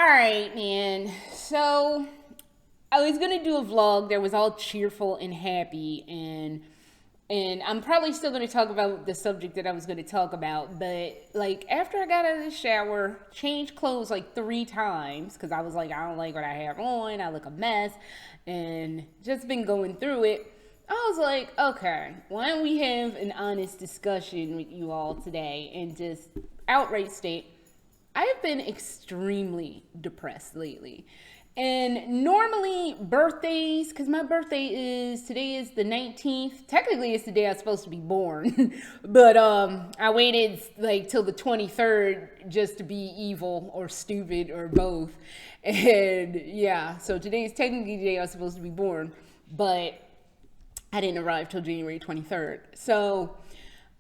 All right, man. So I was gonna do a vlog that was all cheerful and happy, and I'm probably still gonna talk about the subject that I was gonna talk about. But like after I got out of the shower, changed clothes like 3 times because I was like, I don't like what I have on. I look a mess, and just been going through it. I was like, okay, why don't we have an honest discussion with you all today and just outright state I've been extremely depressed lately. And normally birthdays, because my birthday is, today is the 19th. Technically it's the day I was supposed to be born. But I waited like till the 23rd just to be evil or stupid or both. And yeah, so today is technically the day I was supposed to be born. But I didn't arrive till January 23rd. So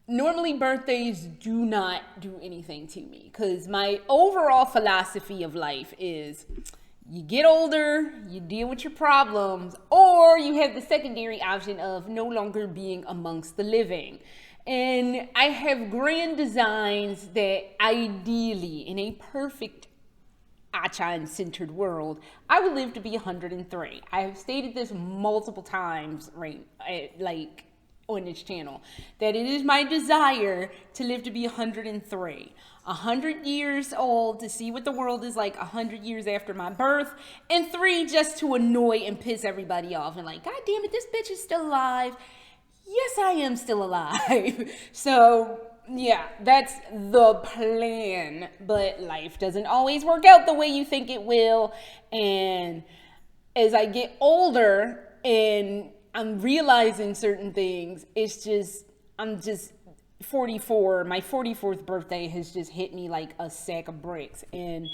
normally birthdays do not do anything to me because my overall philosophy of life is you get older, you deal with your problems, or you have the secondary option of no longer being amongst the living. And I have grand designs that ideally, in a perfect Achan-centered world, I would live to be 103. I have stated this multiple times, right? Like on this channel, that it is my desire to live to be 103. 100 years old to see what the world is like 100 years after my birth, and 3 just to annoy and piss everybody off and like, God damn it, this bitch is still alive. Yes, I am still alive. So yeah, that's the plan, but life doesn't always work out the way you think it will. And as I get older and I'm realizing certain things, I'm just 44. My 44th birthday has just hit me like a sack of bricks. And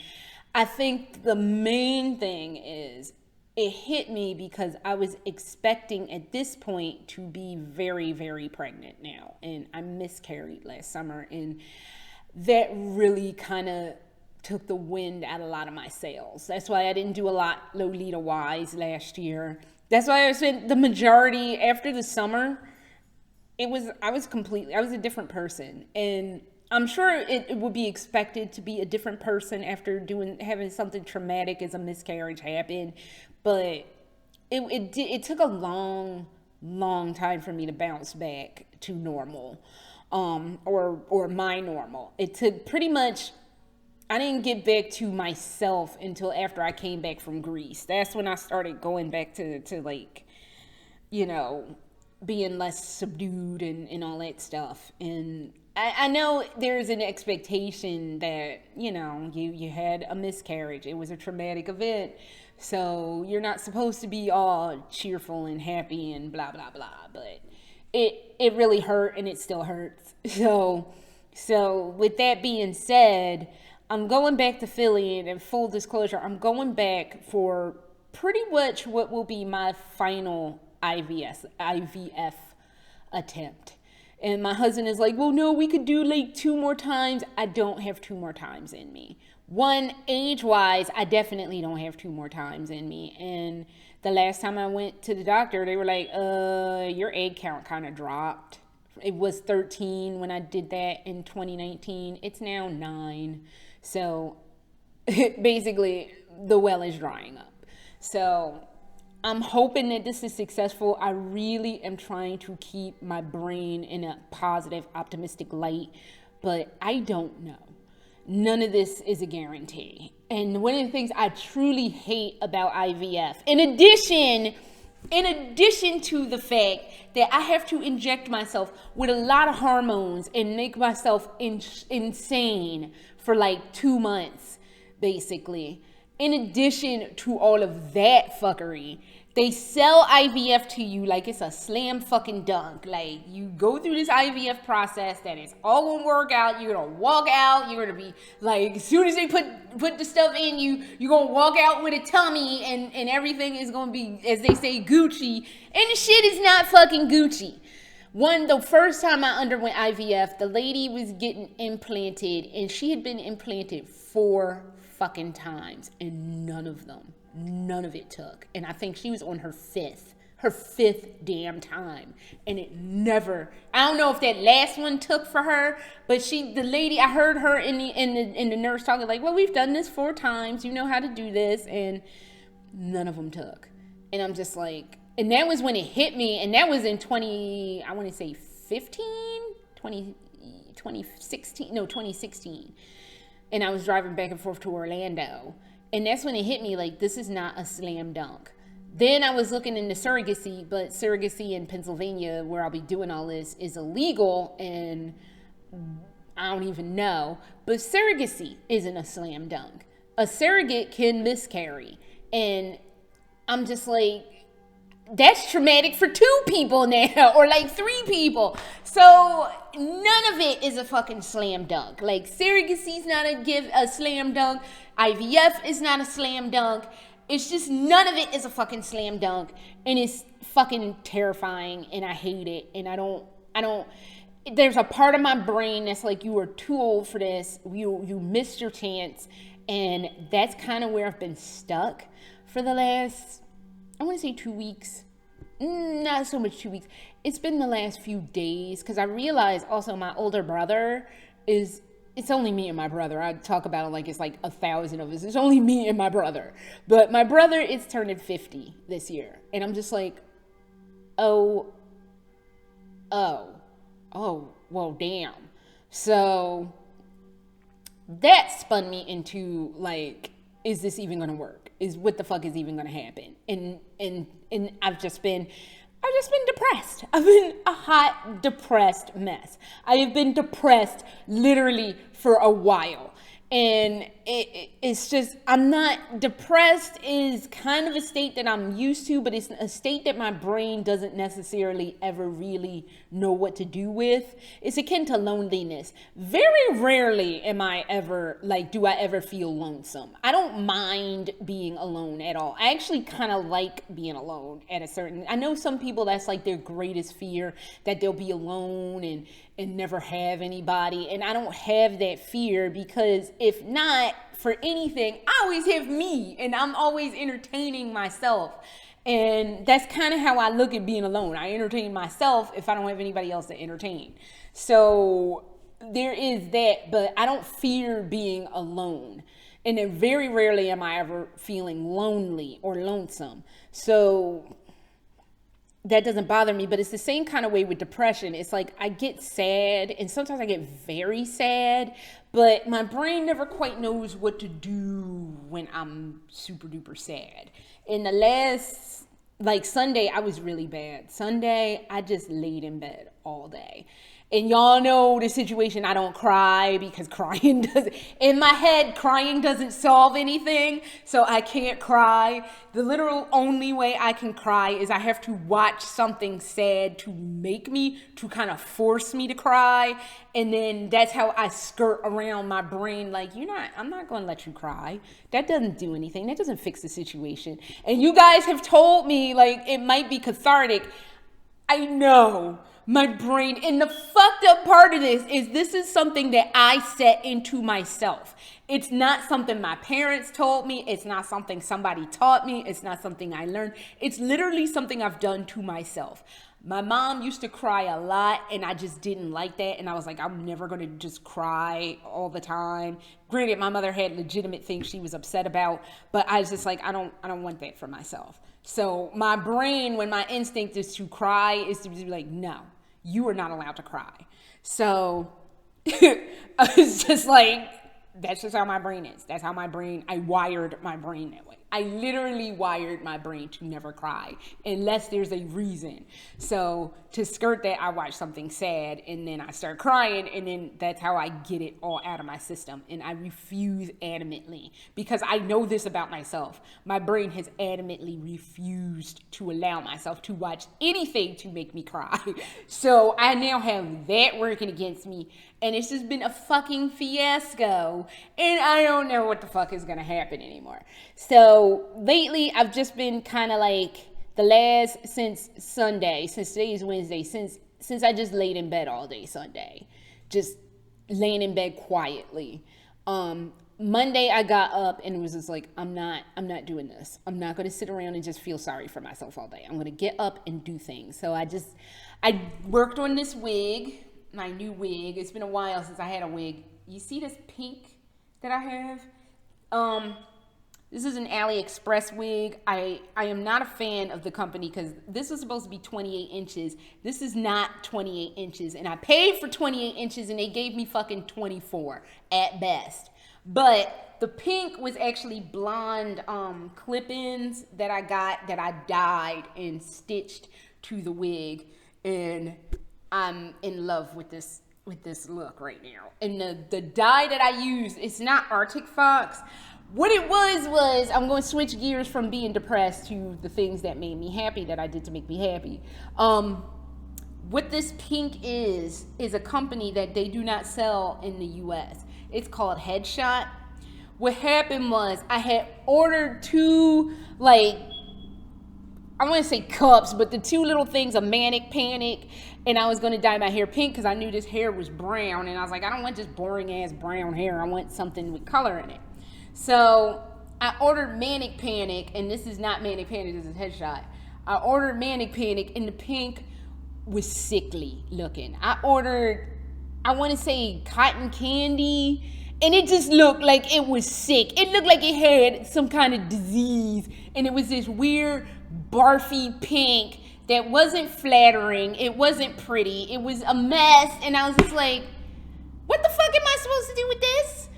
I think the main thing is it hit me because I was expecting at this point to be very, very pregnant now. And I miscarried last summer. And that really kind of took the wind out of a lot of my sails. That's why I didn't do a lot Lolita-wise last year. That's why I spent the majority after the summer. I was a different person. And I'm sure it would be expected to be a different person after having something traumatic as a miscarriage happen. But it took a long, long time for me to bounce back to normal, or my normal. It took pretty much, I didn't get back to myself until after I came back from Greece. That's when I started going back to like, being less subdued and all that stuff. And I know there's an expectation that, you had a miscarriage. It was a traumatic event. So you're not supposed to be all cheerful and happy and blah, blah, blah. But it really hurt, and it still hurts. So with that being said, I'm going back to Philly, and in full disclosure, I'm going back for pretty much what will be my final IVF attempt. And my husband is like, well, no, we could do like 2 more times. I don't have 2 more times in me. One, age-wise, I definitely don't have 2 more times in me. And the last time I went to the doctor, they were like, your egg count kind of dropped. It was 13 when I did that in 2019. It's now 9. So basically, the well is drying up. So I'm hoping that this is successful. I really am trying to keep my brain in a positive, optimistic light, but I don't know. None of this is a guarantee. And one of the things I truly hate about IVF, in addition to the fact that I have to inject myself with a lot of hormones and make myself insane for like 2 months, basically. In addition to all of that fuckery, they sell IVF to you like it's a slam fucking dunk. Like, you go through this IVF process that it's all gonna work out. You're gonna walk out. You're gonna be like, as soon as they put the stuff in you, you're gonna walk out with a tummy, and everything is gonna be, as they say, Gucci. And the shit is not fucking Gucci. The first time I underwent IVF, the lady was getting implanted, and she had been implanted 4 fucking times, and none of it took. And I think she was on her 5th her 5th damn time, and it never. I don't know if that last one took for her, but the lady, I heard her in the nurse talking like, well, we've done this 4 times, you know how to do this, and none of them took. And I'm just like, and that was when it hit me, and that was in 2016, and I was driving back and forth to Orlando, and that's when it hit me like, this is not a slam dunk. Then I was looking into surrogacy, but surrogacy in Pennsylvania, where I'll be doing all this, is illegal, and I don't even know. But surrogacy isn't a slam dunk. A surrogate can miscarry, and I'm just like, that's traumatic for 2 people now, or like 3 people. So none of it is a fucking slam dunk. Like, surrogacy is not a slam dunk. IVF is not a slam dunk. It's just, none of it is a fucking slam dunk, and it's fucking terrifying, and I hate it, and I don't, there's a part of my brain that's like, you are too old for this, you missed your chance, and that's kind of where I've been stuck for the last, I want to say 2 weeks, not so much 2 weeks, it's been the last few days, because I realized also my older brother it's only me and my brother. I talk about it like it's like 1,000 of us. It's only me and my brother. But my brother is turning 50 this year. And I'm just like, oh, well, damn. So that spun me into like, is this even going to work? What the fuck is even going to happen? And I've just been depressed. I've been a hot, depressed mess. I have been depressed literally for a while. And it's just, I'm not, depressed is kind of a state that I'm used to, but it's a state that my brain doesn't necessarily ever really know what to do with. It's akin to loneliness. Very rarely do I ever feel lonesome. I don't mind being alone at all. I actually kind of like being alone I know some people that's like their greatest fear, that they'll be alone and never have anybody. And I don't have that fear, because if not for anything, I always have me, and I'm always entertaining myself. And that's kind of how I look at being alone. I entertain myself if I don't have anybody else to entertain. So there is that, but I don't fear being alone. And then very rarely am I ever feeling lonely or lonesome. So that doesn't bother me, but it's the same kind of way with depression. It's like, I get sad, and sometimes I get very sad, but my brain never quite knows what to do when I'm super duper sad. In the last, Sunday, I was really bad. Sunday, I just laid in bed all day. And y'all know the situation. I don't cry because in my head, crying doesn't solve anything. So I can't cry. The literal only way I can cry is I have to watch something sad to kind of force me to cry. And then that's how I skirt around my brain. Like, I'm not going to let you cry. That doesn't do anything. That doesn't fix the situation. And you guys have told me, it might be cathartic. I know. My brain, and the fucked up part of this is something that I set into myself. It's not something my parents told me. It's not something somebody taught me. It's not something I learned. It's literally something I've done to myself. My mom used to cry a lot, and I just didn't like that. And I was like, I'm never going to just cry all the time. Granted, my mother had legitimate things she was upset about, but I was just like, I don't want that for myself. So my brain, when my instinct is to cry, is to be like, no, you are not allowed to cry. So I was just like, that's just how my brain is. That's how I wired my brain that way. I literally wired my brain to never cry unless there's a reason. So to skirt that, I watch something sad and then I start crying, and then that's how I get it all out of my system. And I refuse adamantly, because I know this about myself. My brain has adamantly refused to allow myself to watch anything to make me cry. So I now have that working against me, and it's just been a fucking fiasco, and I don't know what the fuck is gonna happen anymore. So lately, I've just been kind of like, since Sunday, since today is Wednesday, since I just laid in bed all day Sunday, just laying in bed quietly. Monday I got up and it was just like, I'm not doing this. I'm not going to sit around and just feel sorry for myself all day. I'm going to get up and do things. So I worked on this wig, my new wig. It's been a while since I had a wig. You see this pink that I have? This is an AliExpress wig. I am not a fan of the company because this was supposed to be 28 inches. This is not 28 inches. And I paid for 28 inches and they gave me fucking 24 at best. But the pink was actually blonde clip-ins that I got that I dyed and stitched to the wig. And I'm in love with this look right now. And the dye that I use, it's not Arctic Fox. What it was I'm going to switch gears from being depressed to the things that made me happy that I did to make me happy. What this pink is a company that they do not sell in the US. It's called Headshot. What happened was I had ordered two, like, I want to say cups, but the two little things of Manic Panic, and I was going to dye my hair pink because I knew this hair was brown, and I was like, I don't want just boring ass brown hair. I want something with color in it. So I ordered Manic Panic, and this is not Manic Panic, this is Headshot. I ordered Manic Panic, and the pink was sickly looking. I ordered, I want to say Cotton Candy, and it just looked like it was sick. It looked like it had some kind of disease, and it was this weird barfy pink that wasn't flattering. It wasn't pretty. It was a mess, and I was just like, what the fuck am I supposed to do with this?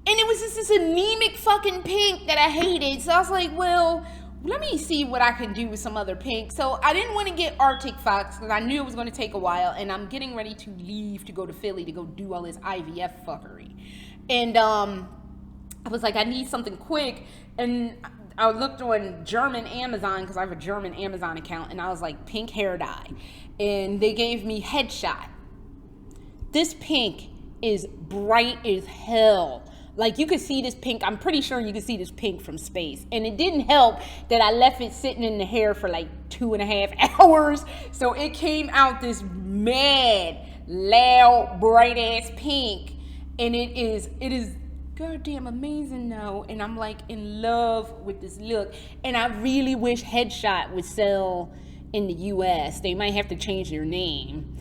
And it was just this anemic fucking pink that I hated. So I was like, well, let me see what I can do with some other pink. So I didn't want to get Arctic Fox because I knew it was going to take a while, and I'm getting ready to leave to go to Philly to go do all this IVF fuckery. And I was like, I need something quick. And I looked on German Amazon because I have a German Amazon account, and I was like, pink hair dye. And they gave me Headshot. This pink is bright as hell. Like, you could see this pink. I'm pretty sure you could see this pink from space. And it didn't help that I left it sitting in the hair for like 2.5 hours. So it came out this mad, loud, bright ass pink. And it is goddamn amazing now. And I'm like in love with this look. And I really wish Headshot would sell in the US. They might have to change their name,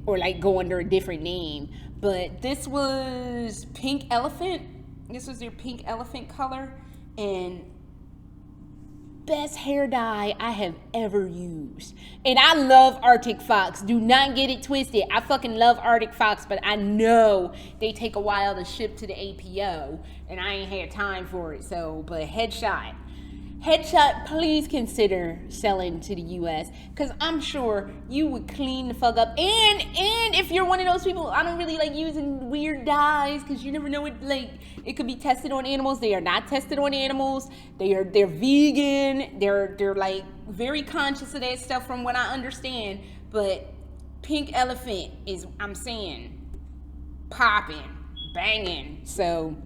or like go under a different name. But this was Pink Elephant. This was their Pink Elephant color. And best hair dye I have ever used. And I love Arctic Fox. Do not get it twisted. I fucking love Arctic Fox, but I know they take a while to ship to the APO. And I ain't had time for it. So, but Headshot, please consider selling to the US, because I'm sure you would clean the fuck up. And if you're one of those people, I don't really like using weird dyes because you never know it could be tested on animals. They are not tested on animals. They're vegan. They're like very conscious of that stuff from what I understand. But Pink Elephant is, I'm saying, popping, banging. So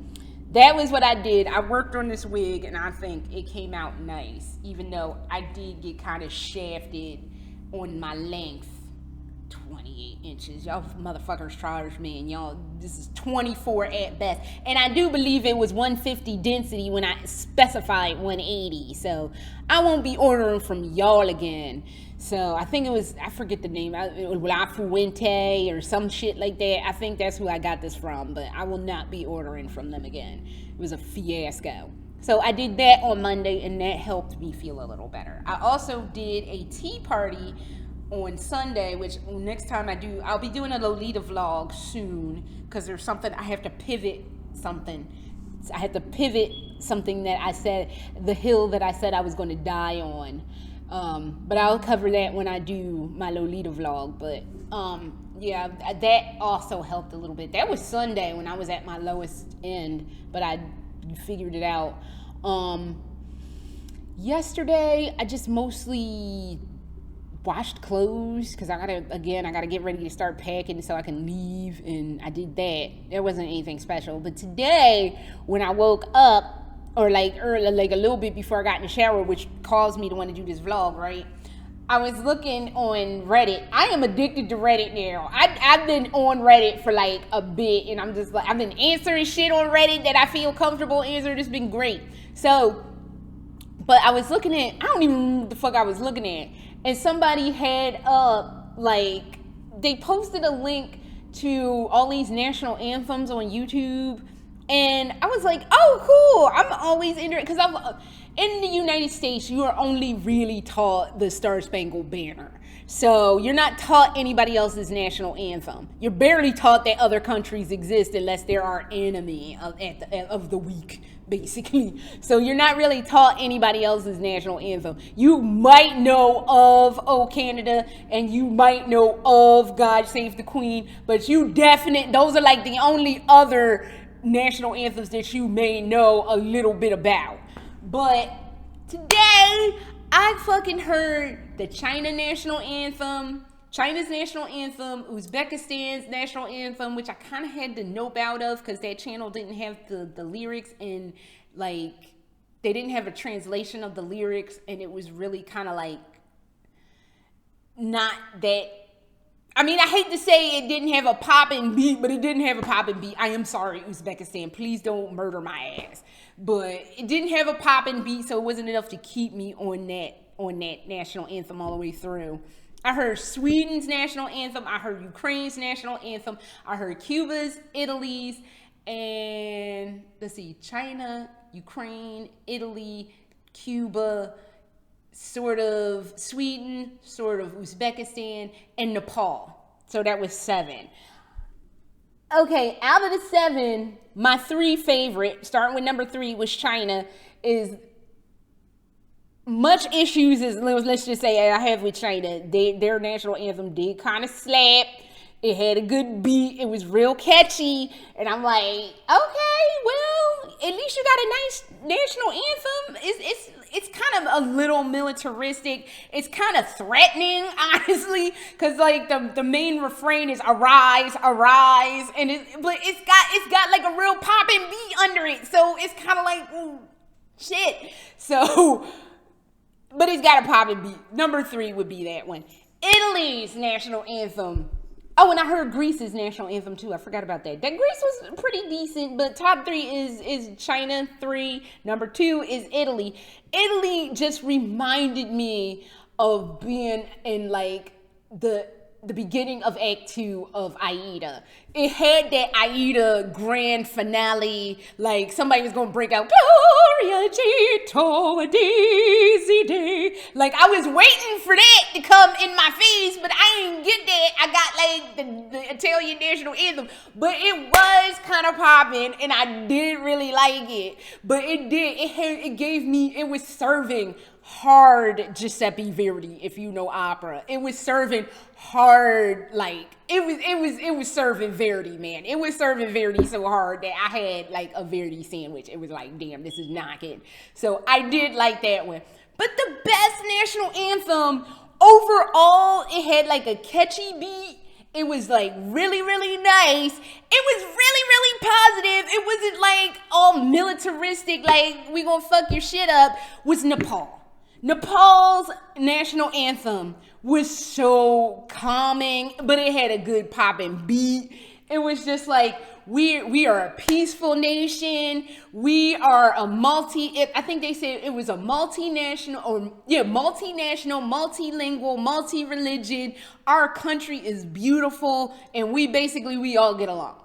that was what I did. I worked on this wig, and I think it came out nice, even though I did get kind of shafted on my length. 28 inches. Y'all motherfuckers charged me, and y'all, this is 24 at best. And I do believe it was 150 density when I specified 180. So I won't be ordering from y'all again. So I think it was, I forget the name, La Fuente or some shit like that. I think that's who I got this from, but I will not be ordering from them again. It was a fiasco. So I did that on Monday, and that helped me feel a little better. I also did a tea party on Sunday, which next time I do, I'll be doing a Lolita vlog soon, because there's something, I have to pivot something. I had to pivot something that I said, the hill that I said I was going to die on. But I'll cover that when I do my Lolita vlog. But yeah, that also helped a little bit. That was Sunday when I was at my lowest end, but I figured it out. Yesterday, I just mostly washed clothes because I gotta get ready to start packing so I can leave, and I did that. There wasn't anything special. But today, when I woke up, or like early, like a little bit before I got in the shower, which caused me to want to do this vlog, right? I was looking on Reddit. I am addicted to Reddit now. I've been on Reddit for like a bit, and I'm just like, I've been answering shit on Reddit that I feel comfortable answering. It's been great. So, but I was looking at, I don't even remember what the fuck I was looking at. And somebody had up, like, they posted a link to all these national anthems on YouTube. And I was like, oh, cool. I'm always interested, because I'm in the United States, you are only really taught the Star Spangled Banner. So you're not taught anybody else's national anthem. You're barely taught that other countries exist unless they're our enemy of the week, basically. So you're not really taught anybody else's national anthem. You might know of "Oh Canada" and you might know of "God Save the Queen," but those are like the only other national anthems that you may know a little bit about. But today, I fucking heard the China national anthem, China's national anthem, Uzbekistan's national anthem, which I kind of had to know about because that channel didn't have the lyrics, and like they didn't have a translation of the lyrics, and it was really kind of like not that. I mean, I hate to say it didn't have a popping beat, but it didn't have a popping beat. I am sorry, Uzbekistan. Please don't murder my ass. But it didn't have a popping beat, so it wasn't enough to keep me on that national anthem all the way through. I heard Sweden's national anthem. I heard Ukraine's national anthem. I heard Cuba's, Italy's, and let's see, China, Ukraine, Italy, Cuba, sort of Sweden, sort of Uzbekistan, and Nepal. So that was 7. Okay, out of the 7, my 3 favorite, starting with number 3, was China, is much issues as let's just say I have with China. Their national anthem did kind of slap. It had a good beat. It was real catchy. And I'm like, okay, well, at least you got a nice national anthem. It's kind of a little militaristic. It's kind of threatening, honestly, because like the main refrain is arise, arise, and it's got like a real popping beat under it. So it's kind of like shit. So, but it's got a popping beat. Number 3 would be that one. Italy's national anthem. Oh, and I heard Greece's national anthem too. I forgot about that. That Greece was pretty decent, but top 3 is China, 3. Number 2 is Italy. Italy just reminded me of being in like the beginning of Act 2 of Aida. It had that Aida grand finale, like somebody was gonna break out Gloria Gito Daisy Day. Like I was waiting for that to come in my face, but I didn't get that. I got like the Italian national anthem, but it was kind of popping, and I did really like it. But it was serving hard Giuseppe Verdi, if you know opera. It was serving hard, like it was serving Verdi, man. It was serving Verdi so hard that I had like a Verdi sandwich. It was like, damn, this is knocking. So I did like that one. But the best national anthem overall, it had like a catchy beat. It was like really, really nice. It was really, really positive. It wasn't like all militaristic, like we gonna fuck your shit up. Was Nepal. Nepal's national anthem was so calming, but it had a good popping beat. It was just like, we are a peaceful nation. We are I think they said it was a multinational, multilingual, multi-religion. Our country is beautiful, and we all get along.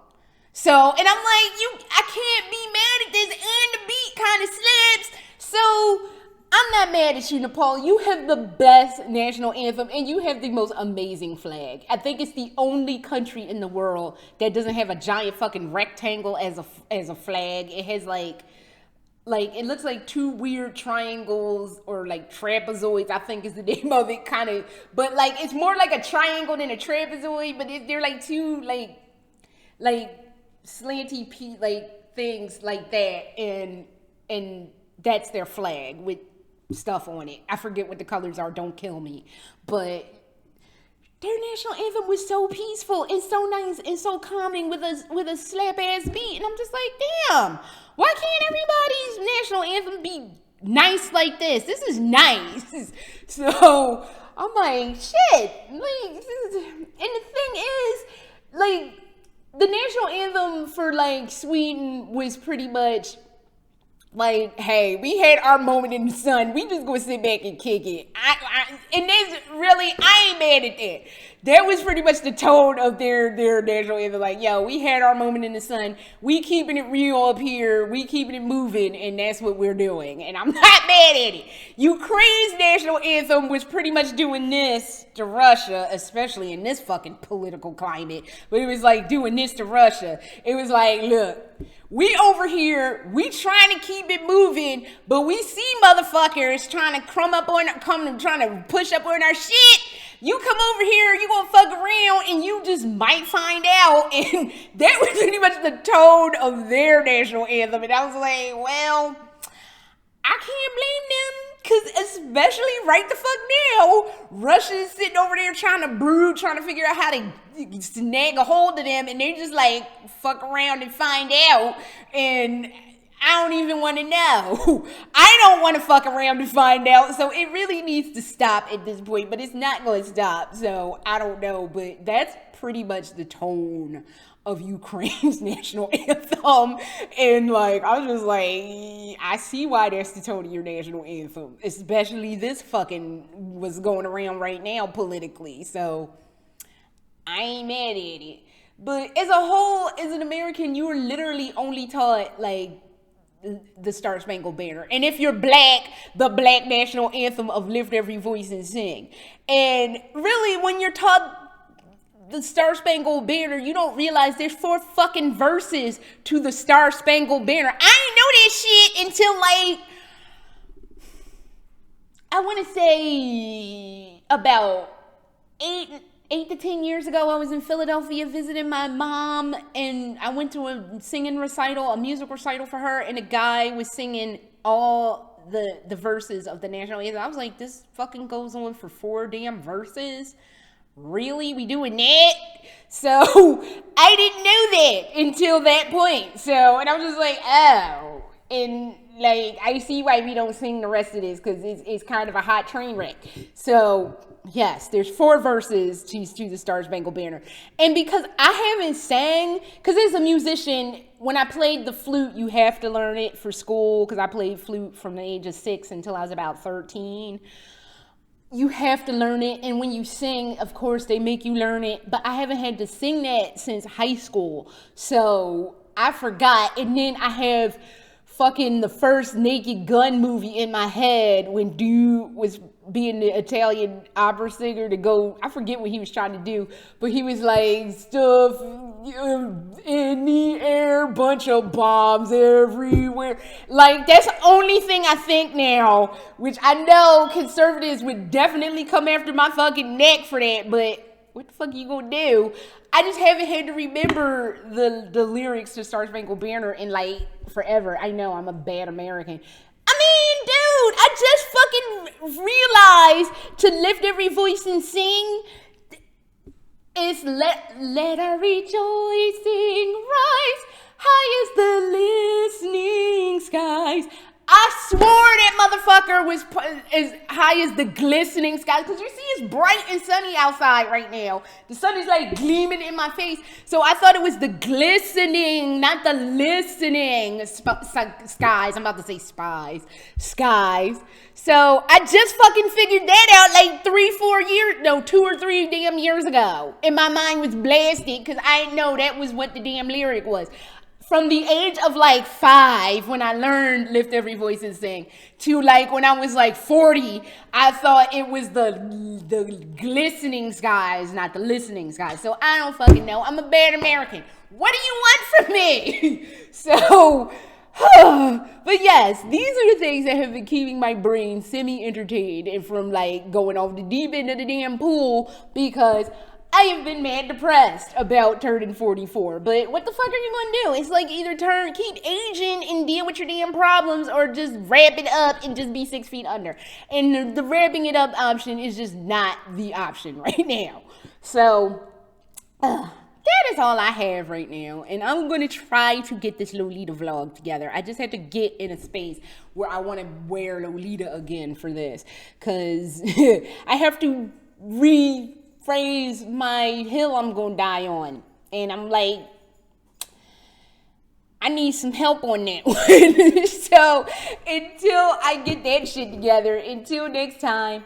So, and I'm like, I can't be mad at this, and the beat kind of slips. So, I'm not mad at you, Nepal. You have the best national anthem, and you have the most amazing flag. I think it's the only country in the world that doesn't have a giant fucking rectangle as a flag. It has like it looks like 2 weird triangles or like trapezoids, I think is the name of it, kind of. But like it's more like a triangle than a trapezoid. But they're like 2 like slanty like things like that, and that's their flag with stuff on it. I forget what the colors are, don't kill me. But their national anthem was so peaceful and so nice and so calming with a slap ass beat. And I'm just like, damn, why can't everybody's national anthem be nice like this? This is nice. So I'm like, shit. Like, and the thing is, like, the national anthem for like Sweden was pretty much like, hey, we had our moment in the sun. We just gonna sit back and kick it. And that's really, I ain't mad at that. That was pretty much the tone of their national anthem. Like, yo, we had our moment in the sun. We keeping it real up here. We keeping it moving, and that's what we're doing. And I'm not mad at it. Ukraine's national anthem was pretty much doing this to Russia, especially in this fucking political climate. But it was like doing this to Russia. It was like, look, we over here, we trying to keep it moving, but we see motherfuckers trying to trying to push up on our shit. You come over here, you gonna fuck around, and you just might find out. And that was pretty much the tone of their national anthem. And I was like, well, I can't blame them. Because especially right the fuck now, Russia is sitting over there trying to figure out how to snag a hold of them, and they just like fuck around and find out, and I don't even want to know. I don't want to fuck around and find out, so it really needs to stop at this point, but it's not going to stop, so I don't know, but that's pretty much the tone of Ukraine's national anthem. And like, I was just like, I see why that's the tone of your national anthem, especially this fucking what's going around right now politically. So I ain't mad at it. But as a whole, as an American, you were literally only taught like the Star Spangled Banner, and if you're black, the black national anthem of Lift Every Voice and Sing. And really, when you're taught the Star Spangled Banner, you don't realize there's 4 fucking verses to the Star Spangled Banner. I didn't know this shit until like, I want to say about 8 to 10 years ago. I was in Philadelphia visiting my mom, and I went to a singing recital, a music recital for her, and a guy was singing all the verses of the national anthem. I was like, this fucking goes on for 4 damn verses? Really? We doing that? So I didn't know that until that point. So, and I was just like, oh. And like, I see why we don't sing the rest of this, because it's kind of a hot train wreck. So yes, there's 4 verses to the Star Spangled Banner. And because I haven't sang, because as a musician, when I played the flute, you have to learn it for school, because I played flute from the age of 6 until I was about 13. You have to learn it, and when you sing, of course, they make you learn it, but I haven't had to sing that since high school, so I forgot. And then I have fucking the first Naked Gun movie in my head when dude was being the Italian opera singer to go, I forget what he was trying to do, but he was like, stuff in the air, bunch of bombs everywhere. Like, that's the only thing I think now, which I know conservatives would definitely come after my fucking neck for that, but what the fuck you gonna do? I just haven't had to remember the lyrics to Star Spangled Banner in like forever. I know I'm a bad American. I mean, dude, I just fucking realized to lift every voice and sing is let our rejoicing rise high as the listening skies. I swore that motherfucker was as high as the glistening skies, because you see it's bright and sunny outside right now. The sun is like gleaming in my face. So I thought it was the glistening, not the listening skies. I'm about to say spies. Skies. So I just fucking figured that out like 2 or 3 damn years ago. And my mind was blasted because I didn't know that was what the damn lyric was. From the age of like 5, when I learned Lift Every Voice and Sing, to like when I was like 40, I thought it was the glistening skies, not the listening skies. So I don't fucking know. I'm a bad American. What do you want from me? So, but yes, these are the things that have been keeping my brain semi-entertained and from like going off the deep end of the damn pool, because I have been mad depressed about turning 44, but what the fuck are you gonna do? It's like either keep aging and deal with your damn problems, or just wrap it up and just be 6 feet under. And the wrapping it up option is just not the option right now. So, that is all I have right now. And I'm going to try to get this Lolita vlog together. I just have to get in a space where I want to wear Lolita again for this. Because I have to rephrase my hill I'm going to die on. And I'm like, I need some help on that one. So until I get that shit together, until next time,